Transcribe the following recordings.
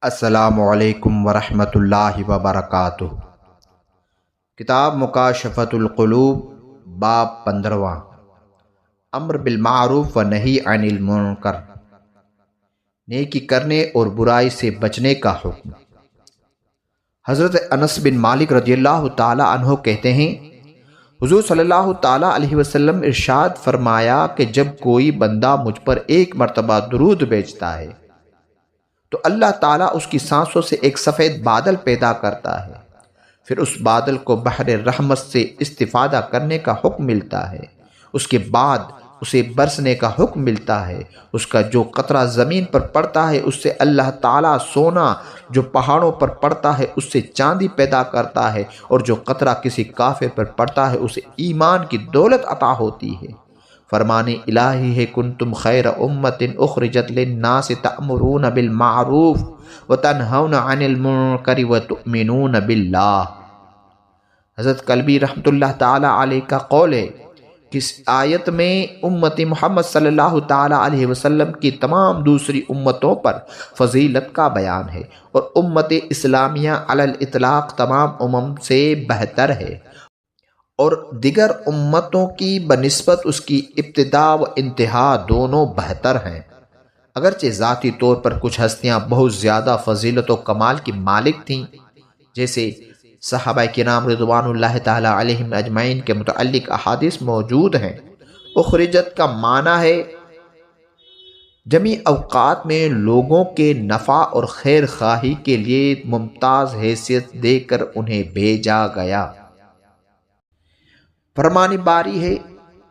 السلام علیکم ورحمۃ اللہ وبرکاتہ۔ کتاب مکاشفۃ القلوب، باب 15، امر بالمعروف و نہی عن المنکر، نیکی کرنے اور برائی سے بچنے کا حکم۔ حضرت انس بن مالک رضی اللہ تعالی عنہ کہتے ہیں، حضور صلی اللہ تعالی علیہ وسلم ارشاد فرمایا کہ جب کوئی بندہ مجھ پر ایک مرتبہ درود بھیجتا ہے تو اللہ تعالیٰ اس کی سانسوں سے ایک سفید بادل پیدا کرتا ہے، پھر اس بادل کو بحر رحمت سے استفادہ کرنے کا حکم ملتا ہے، اس کے بعد اسے برسنے کا حکم ملتا ہے، اس کا جو قطرہ زمین پر پڑتا ہے اس سے اللہ تعالیٰ سونا جو پہاڑوں پر پڑتا ہے اس سے چاندی پیدا کرتا ہے، اور جو قطرہ کسی کافر پر پڑتا ہے اسے ایمان کی دولت عطا ہوتی ہے۔ فرمان الہی ہے، کنتم خیر امت اخرجت للناس تأمرون بالمعروف وتنہون عن المنکر وتؤمنون باللہ۔ حضرت کلبی رحمۃ اللہ تعالی علیہ کا قول ہے کہ اس آیت میں امت محمد صلی اللہ تعالی علیہ وسلم کی تمام دوسری امتوں پر فضیلت کا بیان ہے، اور امت اسلامیہ علی الاطلاق تمام امم سے بہتر ہے، اور دیگر امتوں کی بنسبت اس کی ابتدا و انتہا دونوں بہتر ہیں۔ اگرچہ ذاتی طور پر کچھ ہستیاں بہت زیادہ فضیلت و کمال کی مالک تھیں، جیسے صحابہ کرام رضوان اللہ تعالی علیہم اجمعین کے متعلق احادیث موجود ہیں۔ اخرجت کا معنی ہے جمیع اوقات میں لوگوں کے نفع اور خیر خواہی کے لیے ممتاز حیثیت دے کر انہیں بھیجا گیا۔ فرمان باری ہے،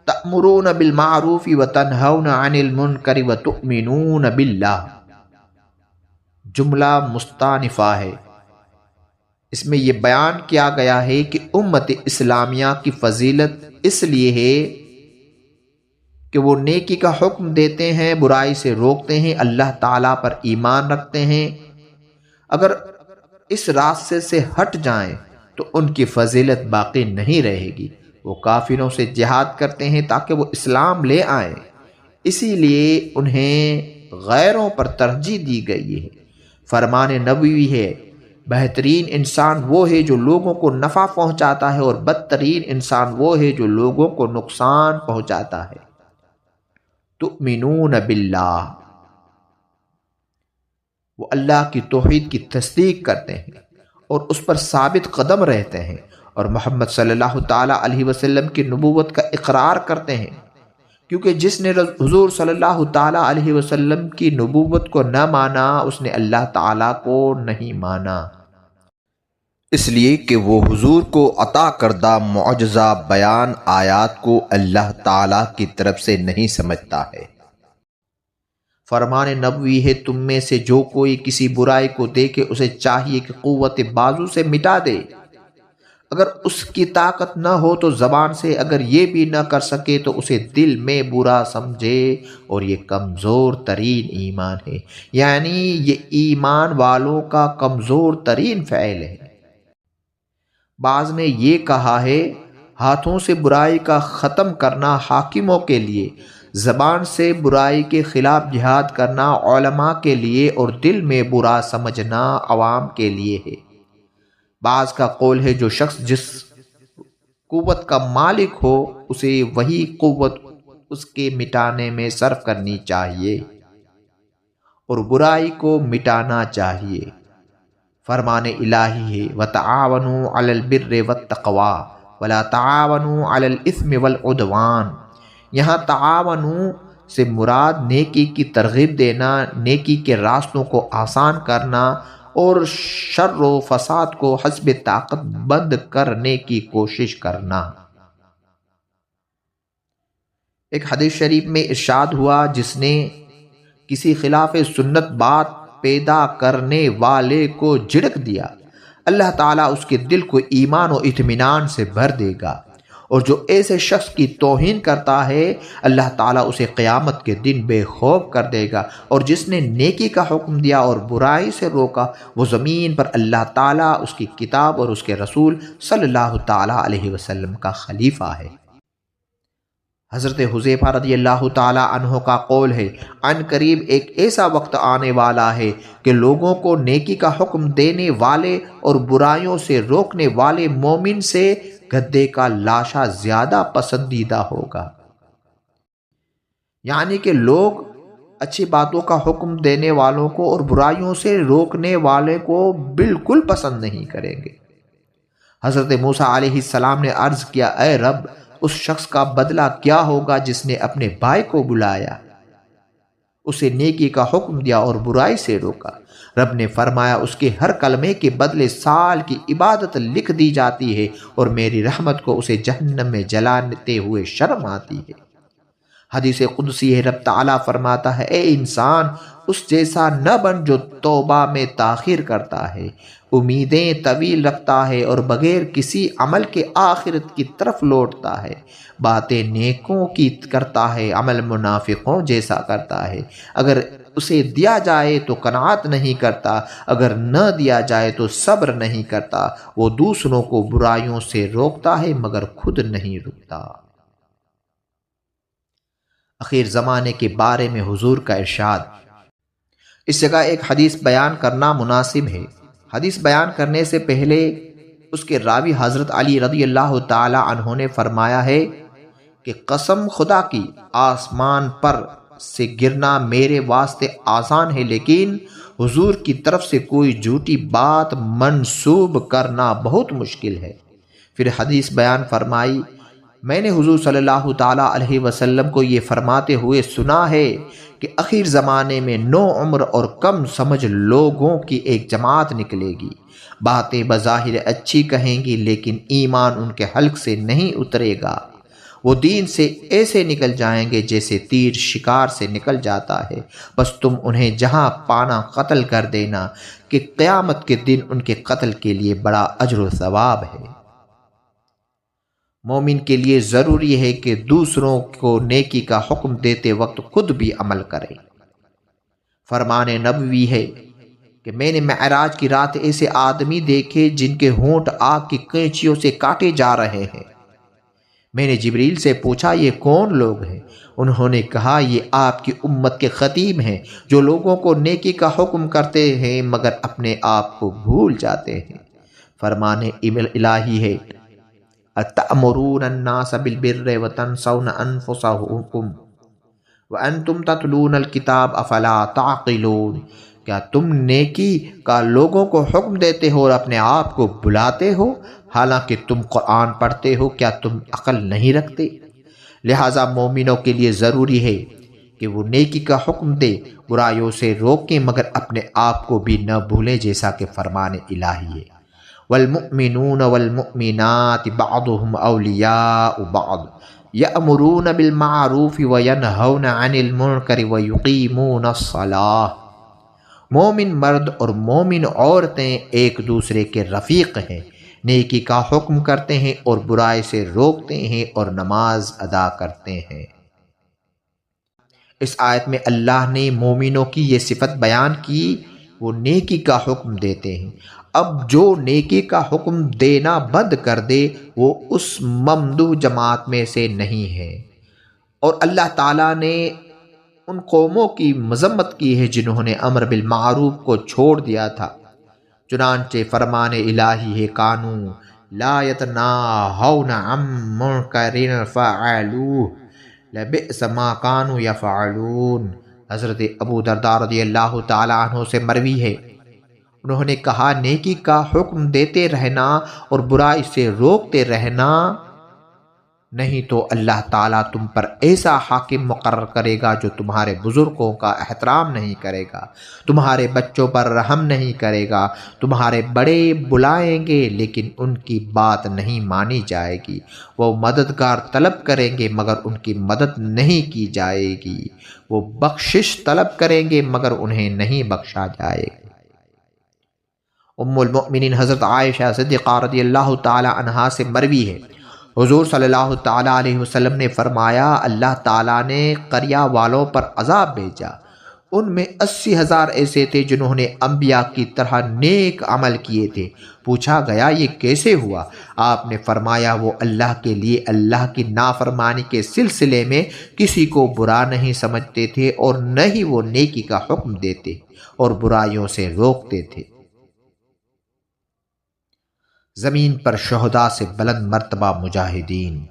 تأمرون بالمعروف وتنہون عن المنکر وتؤمنون باللہ، جملہ مستانفہ ہے۔ اس میں یہ بیان کیا گیا ہے کہ امت اسلامیہ کی فضیلت اس لیے ہے کہ وہ نیکی کا حکم دیتے ہیں، برائی سے روکتے ہیں، اللہ تعالیٰ پر ایمان رکھتے ہیں۔ اگر اس راستے سے ہٹ جائیں تو ان کی فضیلت باقی نہیں رہے گی۔ وہ کافروں سے جہاد کرتے ہیں تاکہ وہ اسلام لے آئیں، اسی لیے انہیں غیروں پر ترجیح دی گئی ہے۔ فرمان نبوی ہے، بہترین انسان وہ ہے جو لوگوں کو نفع پہنچاتا ہے، اور بدترین انسان وہ ہے جو لوگوں کو نقصان پہنچاتا ہے۔ تؤمنون باللہ، وہ اللہ کی توحید کی تصدیق کرتے ہیں اور اس پر ثابت قدم رہتے ہیں، اور محمد صلی اللہ تعالی علیہ وسلم کی نبوت کا اقرار کرتے ہیں، کیونکہ جس نے حضور صلی اللہ تعالی علیہ وسلم کی نبوت کو نہ مانا اس نے اللہ تعالیٰ کو نہیں مانا، اس لیے کہ وہ حضور کو عطا کردہ معجزہ بیان آیات کو اللہ تعالیٰ کی طرف سے نہیں سمجھتا ہے۔ فرمان نبوی ہے، تم میں سے جو کوئی کسی برائی کو دیکھے اسے چاہیے کہ قوت بازو سے مٹا دے، اگر اس کی طاقت نہ ہو تو زبان سے، اگر یہ بھی نہ کر سکے تو اسے دل میں برا سمجھے، اور یہ کمزور ترین ایمان ہے، یعنی یہ ایمان والوں کا کمزور ترین فعل ہے۔ بعض نے یہ کہا ہے، ہاتھوں سے برائی کا ختم کرنا حاکموں کے لیے، زبان سے برائی کے خلاف جہاد کرنا علماء کے لیے، اور دل میں برا سمجھنا عوام کے لیے ہے۔ بعض کا قول ہے، جو شخص جس قوت کا مالک ہو اسے وہی قوت اس کے مٹانے میں صرف کرنی چاہیے اور برائی کو مٹانا چاہیے۔ فرمان الہی ہے، وَتَعَاوَنُوا عَلَى الْبِرِّ وَالتَّقْوَىٰ وَلَا تَعَاوَنُوا عَلَى الْإِثْمِ وَالْعُدْوَانِ۔ یہاں تعاونوا سے مراد نیکی کی ترغیب دینا، نیکی کے راستوں کو آسان کرنا، اور شر و فساد کو حسب طاقت بند کرنے کی کوشش کرنا۔ ایک حدیث شریف میں ارشاد ہوا، جس نے کسی خلاف سنت بات پیدا کرنے والے کو جھڑک دیا، اللہ تعالیٰ اس کے دل کو ایمان و اطمینان سے بھر دے گا، اور جو ایسے شخص کی توہین کرتا ہے اللہ تعالیٰ اسے قیامت کے دن بے خوف کر دے گا، اور جس نے نیکی کا حکم دیا اور برائی سے روکا وہ زمین پر اللہ تعالیٰ، اس کی کتاب اور اس کے رسول صلی اللہ تعالیٰ علیہ وسلم کا خلیفہ ہے۔ حضرت حذیفہ رضی اللہ تعالی عنہ کا قول ہے، عن قریب ایک ایسا وقت آنے والا ہے کہ لوگوں کو نیکی کا حکم دینے والے اور برائیوں سے روکنے والے مومن سے گدھے کا لاشا زیادہ پسندیدہ ہوگا۔ یعنی کہ لوگ اچھی باتوں کا حکم دینے والوں کو اور برائیوں سے روکنے والے کو بالکل پسند نہیں کریں گے۔ حضرت موسیٰ علیہ السلام نے عرض کیا، اے رب، اس شخص کا بدلہ کیا ہوگا جس نے اپنے بھائی کو بلایا، اسے نیکی کا حکم دیا اور برائی سے روکا؟ رب نے فرمایا، اس کے ہر کلمے کے بدلے سال کی عبادت لکھ دی جاتی ہے اور میری رحمت کو اسے جہنم میں جلاتے ہوئے شرم آتی ہے۔ حدیث قدسی ہے، رب تعالیٰ فرماتا ہے، اے انسان، اس جیسا نہ بن جو توبہ میں تاخیر کرتا ہے، امیدیں طویل رکھتا ہے اور بغیر کسی عمل کے آخرت کی طرف لوٹتا ہے، باتیں نیکوں کی کرتا ہے، عمل منافقوں جیسا کرتا ہے، اگر اسے دیا جائے تو قناعت نہیں کرتا، اگر نہ دیا جائے تو صبر نہیں کرتا، وہ دوسروں کو برائیوں سے روکتا ہے مگر خود نہیں رکتا۔ اخیر زمانے کے بارے میں حضور کا ارشاد۔ اس جگہ ایک حدیث بیان کرنا مناسب ہے۔ حدیث بیان کرنے سے پہلے اس کے راوی حضرت علی رضی اللہ تعالی عنہ نے فرمایا ہے کہ قسم خدا کی، آسمان پر سے گرنا میرے واسطے آسان ہے، لیکن حضور کی طرف سے کوئی جھوٹی بات منسوب کرنا بہت مشکل ہے۔ پھر حدیث بیان فرمائی، میں نے حضور صلی اللہ تعالیٰ علیہ وسلم کو یہ فرماتے ہوئے سنا ہے کہ آخر زمانے میں نو عمر اور کم سمجھ لوگوں کی ایک جماعت نکلے گی، باتیں بظاہر اچھی کہیں گی لیکن ایمان ان کے حلق سے نہیں اترے گا، وہ دین سے ایسے نکل جائیں گے جیسے تیر شکار سے نکل جاتا ہے، بس تم انہیں جہاں پانا قتل کر دینا کہ قیامت کے دن ان کے قتل کے لیے بڑا اجر و ثواب ہے۔ مومن کے لیے ضروری ہے کہ دوسروں کو نیکی کا حکم دیتے وقت خود بھی عمل کرے۔ فرمان نبوی ہے کہ میں نے معراج کی رات ایسے آدمی دیکھے جن کے ہونٹ آگ کی قینچیوں سے کاٹے جا رہے ہیں۔ میں نے جبریل سے پوچھا، یہ کون لوگ ہیں؟ انہوں نے کہا، یہ آپ کی امت کے خطیب ہیں جو لوگوں کو نیکی کا حکم کرتے ہیں مگر اپنے آپ کو بھول جاتے ہیں۔ فرمان الہی ہے، أَتَأْمُرُونَ النَّاسَ بِالْبِرِّ وَتَنْسَوْنَ أَنفُسَكُمْ وَأَنْتُمْ تَتْلُونَ الْكِتَابَ أَفَلَا تَعْقِلُونَ؟ کیا تم نیکی کا لوگوں کو حکم دیتے ہو اور اپنے آپ کو بلاتے ہو حالانکہ تم قرآن پڑھتے ہو؟ کیا تم عقل نہیں رکھتے؟ لہٰذا مومنوں کے لیے ضروری ہے کہ وہ نیکی کا حکم دے، برائیوں سے روکیں مگر اپنے آپ کو بھی نہ بھولیں، جیسا کہ فرمان الہی ہے، والمؤمنون والمؤمنات بعضهم اولیاء بعض یأمرون بالمعروف وینہون عن المنکر ویقیمون الصلاۃ۔ مومن مرد اور مومن عورتیں ایک دوسرے کے رفیق ہیں، نیکی کا حکم کرتے ہیں اور برائی سے روکتے ہیں اور نماز ادا کرتے ہیں۔ اس آیت میں اللہ نے مومنوں کی یہ صفت بیان کی، وہ نیکی کا حکم دیتے ہیں۔ اب جو نیکی کا حکم دینا بند کر دے وہ اس ممدوح جماعت میں سے نہیں ہے، اور اللہ تعالیٰ نے ان قوموں کی مذمت کی ہے جنہوں نے امر بالمعروف کو چھوڑ دیا تھا۔ چنانچہ فرمان الہی ہے، کانوا لا یتناہون عن منکر فعلوہ لبئس ما کانوا یفعلون۔ حضرت ابو درداء رضی اللہ تعالیٰ عنہ سے مروی ہے، انہوں نے کہا، نیکی کا حکم دیتے رہنا اور برائی سے روکتے رہنا، نہیں تو اللہ تعالیٰ تم پر ایسا حاکم مقرر کرے گا جو تمہارے بزرگوں کا احترام نہیں کرے گا، تمہارے بچوں پر رحم نہیں کرے گا، تمہارے بڑے بلائیں گے لیکن ان کی بات نہیں مانی جائے گی، وہ مددگار طلب کریں گے مگر ان کی مدد نہیں کی جائے گی، وہ بخشش طلب کریں گے مگر انہیں نہیں بخشا جائے گا۔ ام المؤمنین حضرت عائشہ صدیقہ رضی اللہ تعالی عنہا سے مروی ہے، حضور صلی اللہ تعالی علیہ وسلم نے فرمایا، اللہ تعالیٰ نے قریہ والوں پر عذاب بھیجا، ان میں 80,000 ایسے تھے جنہوں نے انبیاء کی طرح نیک عمل کیے تھے۔ پوچھا گیا یہ کیسے ہوا؟ آپ نے فرمایا وہ اللہ کے لیے اللہ کی نافرمانی کے سلسلے میں کسی کو برا نہیں سمجھتے تھے اور نہ ہی وہ نیکی کا حکم دیتے اور برائیوں سے روکتے تھے۔ زمین پر شہداء سے بلند مرتبہ مجاہدین۔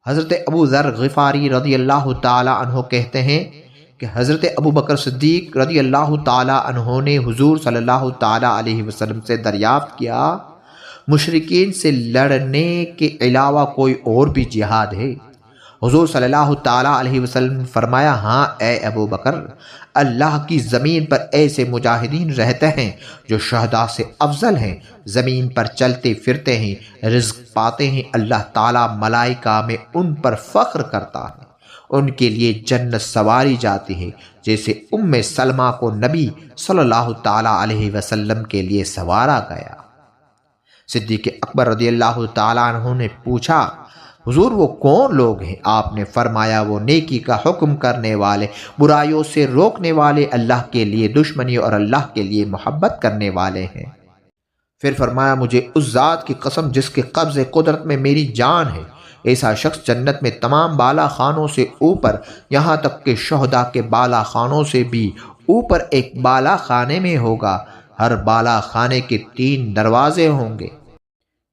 حضرت ابو ذر غفاری رضی اللہ تعالی عنہ کہتے ہیں کہ حضرت ابو بکر صدیق رضی اللہ تعالی عنہ نے حضور صلی اللہ تعالی علیہ وسلم سے دریافت کیا مشرکین سے لڑنے کے علاوہ کوئی اور بھی جہاد ہے؟ حضور صلی اللہ تعالی علیہ وسلم نے فرمایا ہاں اے ابو بکر، اللہ کی زمین پر ایسے مجاہدین رہتے ہیں جو شہداء سے افضل ہیں، زمین پر چلتے پھرتے ہیں، رزق پاتے ہیں، اللہ تعالی ملائکہ میں ان پر فخر کرتا ہے، ان کے لیے جنت سواری جاتی ہے جیسے ام سلمہ کو نبی صلی اللہ تعالی علیہ وسلم کے لیے سوارا گیا۔ صدیق اکبر رضی اللہ تعالی عنہ نے پوچھا حضور وہ کون لوگ ہیں؟ آپ نے فرمایا وہ نیکی کا حکم کرنے والے، برائیوں سے روکنے والے، اللہ کے لیے دشمنی اور اللہ کے لیے محبت کرنے والے ہیں۔ پھر فرمایا مجھے اس ذات کی قسم جس کے قبض قدرت میں میری جان ہے، ایسا شخص جنت میں تمام بالا خانوں سے اوپر، یہاں تک کہ شہداء کے بالا خانوں سے بھی اوپر ایک بالا خانے میں ہوگا۔ ہر بالا خانے کے 3 دروازے ہوں گے،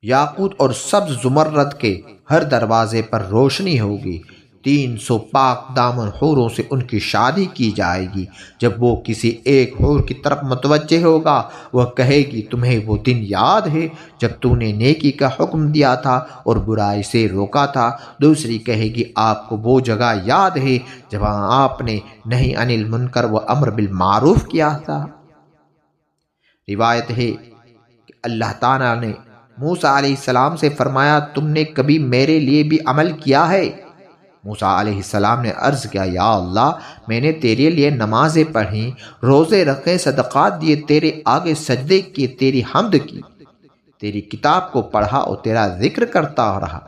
یاقوت اور سبز زمرد کے ہر دروازے پر روشنی ہوگی، 300 پاک دامن حوروں سے ان کی شادی کی جائے گی۔ جب وہ کسی ایک حور کی طرف متوجہ ہوگا وہ کہے گی تمہیں وہ دن یاد ہے جب تو نے نیکی کا حکم دیا تھا اور برائی سے روکا تھا؟ دوسری کہے گی آپ کو وہ جگہ یاد ہے جہاں آپ نے نہی عن المنکر و امر بالمعروف کیا تھا؟ روایت ہے کہ اللہ تعالیٰ نے موسیٰ علیہ السلام سے فرمایا تم نے کبھی میرے لیے بھی عمل کیا ہے؟ موسیٰ علیہ السلام نے عرض کیا یا اللہ میں نے تیرے لیے نمازیں پڑھیں، روزے رکھے، صدقات دیے، تیرے آگے سجدے کیے، تیری حمد کی، تیری کتاب کو پڑھا اور تیرا ذکر کرتا رہا۔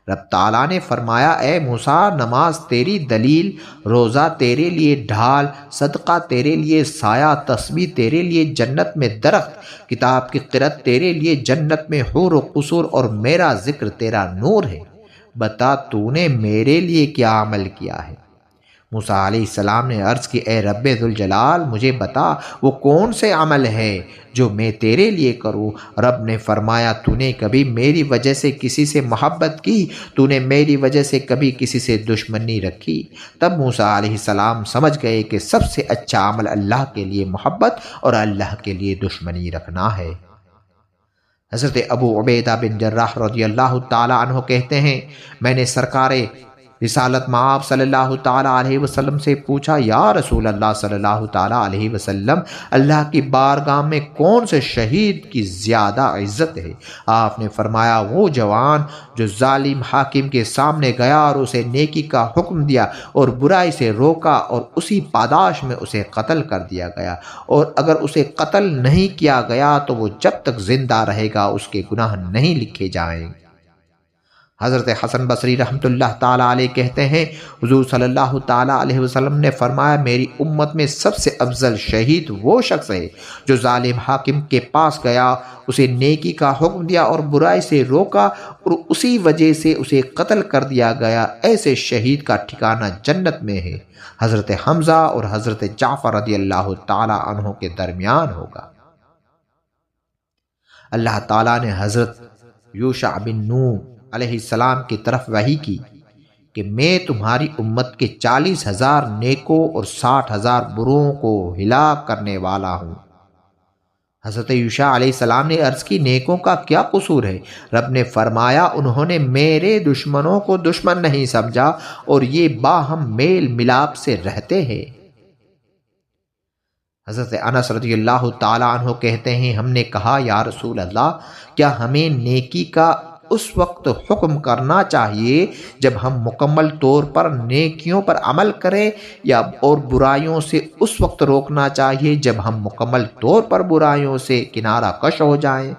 رب تعالیٰ نے فرمایا اے موسیٰ نماز تیری دلیل، روزہ تیرے لیے ڈھال، صدقہ تیرے لیے سایہ، تسبیح تیرے لیے جنت میں درخت، کتاب کی قرأت تیرے لیے جنت میں حور و قصور، اور میرا ذکر تیرا نور ہے، بتا تو نے میرے لیے کیا عمل کیا ہے؟ موسیٰ علیہ السلام نے عرض کی اے رب ذوالجلال مجھے بتا وہ کون سے عمل ہے جو میں تیرے لیے کروں؟ رب نے فرمایا تو نے کبھی میری وجہ سے کسی سے محبت کی، تو نے میری وجہ سے کبھی کسی سے دشمنی رکھی؟ تب موسیٰ علیہ السلام سمجھ گئے کہ سب سے اچھا عمل اللہ کے لیے محبت اور اللہ کے لیے دشمنی رکھنا ہے۔ حضرت ابو عبیدہ بن جراح رضی اللہ تعالی عنہ کہتے ہیں میں نے سرکار رسالت مآب صلی اللہ تعالی علیہ وسلم سے پوچھا یا رسول اللہ صلی اللہ تعالی علیہ وسلم اللہ کی بارگاہ میں کون سے شہید کی زیادہ عزت ہے؟ آپ نے فرمایا وہ جوان جو ظالم حاکم کے سامنے گیا اور اسے نیکی کا حکم دیا اور برائی سے روکا اور اسی پاداش میں اسے قتل کر دیا گیا، اور اگر اسے قتل نہیں کیا گیا تو وہ جب تک زندہ رہے گا اس کے گناہ نہیں لکھے جائیں۔ حضرت حسن بصری رحمۃ اللہ تعالیٰ علیہ کہتے ہیں حضور صلی اللہ تعالیٰ علیہ وسلم نے فرمایا میری امت میں سب سے افضل شہید وہ شخص ہے جو ظالم حاکم کے پاس گیا، اسے نیکی کا حکم دیا اور برائی سے روکا اور اسی وجہ سے اسے قتل کر دیا گیا، ایسے شہید کا ٹھکانہ جنت میں ہے۔ حضرت حمزہ اور حضرت جعفر رضی اللہ تعالیٰ عنہ کے درمیان ہوگا۔ اللہ تعالیٰ نے حضرت یوشع بن نون علیہ السلام کی طرف وحی کی کہ میں تمہاری امت کے 40,000 نیکوں اور 60,000 بروں کو ہلاک کرنے والا ہوں۔ حضرت یوشع علیہ السلام نے عرض کی نیکوں کا کیا قصور ہے؟ رب نے فرمایا انہوں نے میرے دشمنوں کو دشمن نہیں سمجھا اور یہ باہم میل ملاپ سے رہتے ہیں۔ حضرت انس رضی اللہ تعالیٰ عنہ کہتے ہیں ہم نے کہا یا رسول اللہ کیا ہمیں نیکی کا اس وقت حکم کرنا چاہیے جب ہم مکمل طور پر نیکیوں پر عمل کریں یا اور برائیوں سے اس وقت روکنا چاہیے جب ہم مکمل طور پر برائیوں سے کنارہ کش ہو جائیں؟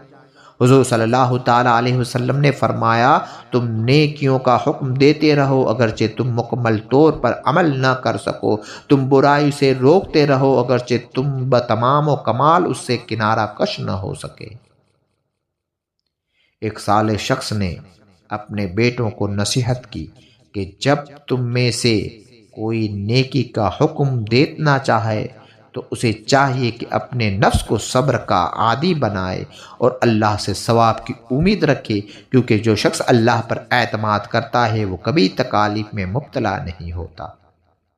حضور صلی اللہ تعالیٰ علیہ وسلم نے فرمایا، تم نیکیوں کا حکم دیتے رہو اگرچہ تم مکمل طور پر عمل نہ کر سکو، تم برائی سے روکتے رہو اگرچہ تم بتمام و کمال اس سے کنارہ کش نہ ہو سکے۔ ایک صالح شخص نے اپنے بیٹوں کو نصیحت کی کہ جب تم میں سے کوئی نیکی کا حکم دینا چاہے تو اسے چاہیے کہ اپنے نفس کو صبر کا عادی بنائے اور اللہ سے ثواب کی امید رکھے، کیونکہ جو شخص اللہ پر اعتماد کرتا ہے وہ کبھی تکالیف میں مبتلا نہیں ہوتا۔